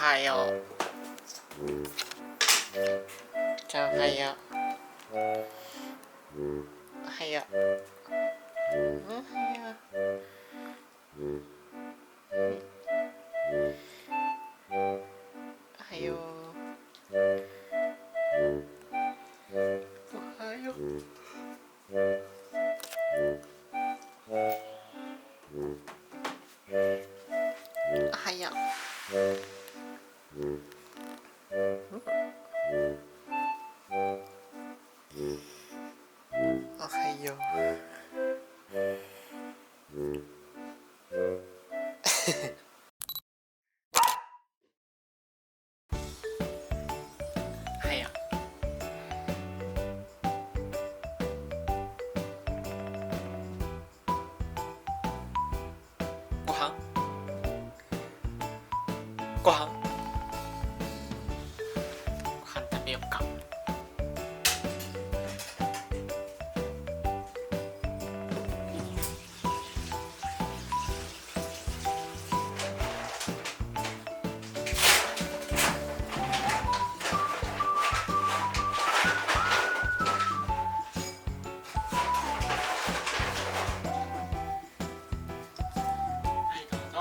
はよう。じゃあおはよう。おはよう。おはよう。おはよう。おはよう。おはよう。おはよう。はよ。ご飯？ご飯？ご飯食べようか。はいどうぞ。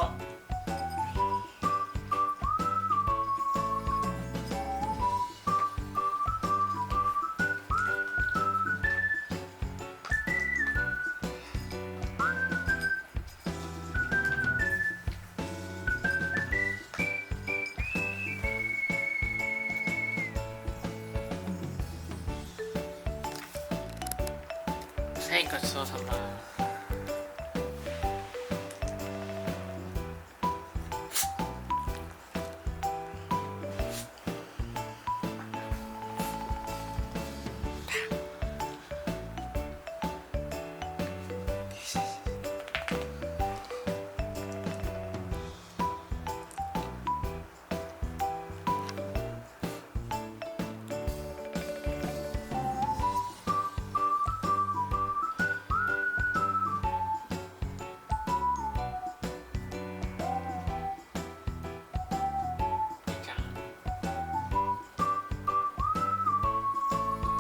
はい、ごちそうさま。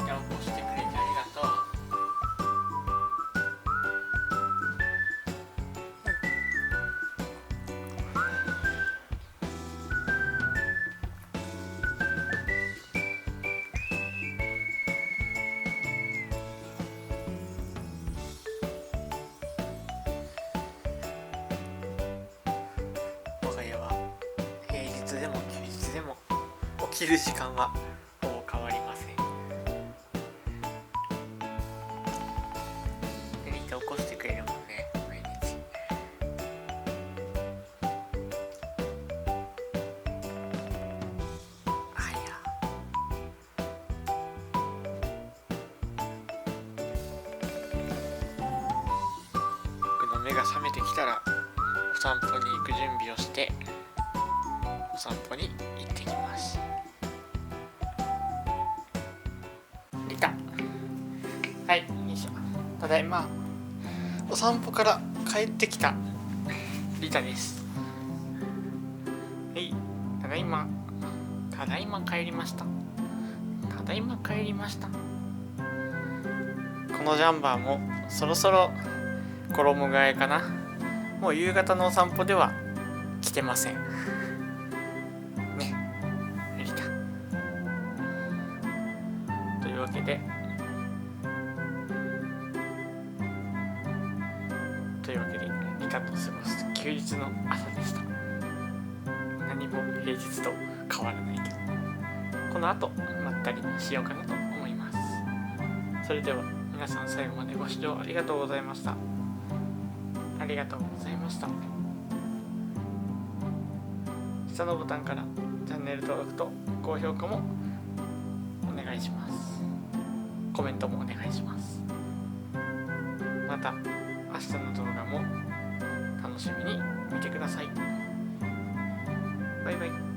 じゃあ起こしてくれてありがとう。我が家は平日でも休日でも起きる時間はほぼ変わりません。何か起こしてくれるもんね、毎日。あいや。僕の目が覚めてきたらお散歩に行く準備をしてお散歩に行ってきます。リタ、はい、よいしょ。ただいまお散歩から帰ってきたリタです。はい、ただいま帰りました。ただいま帰りました。このジャンバーもそろそろ衣替えかな。もう夕方のお散歩では着てませんね。リタというわけでリタと過ごす休日の朝でした。何も平日と変わらないけど、この後まったりしようかなと思います。それでは皆さん最後までご視聴ありがとうございました。ありがとうございました。下のボタンからチャンネル登録と高評価もお願いします。コメントもお願いします。また明日の動画も楽しみに見てください。バイバイ。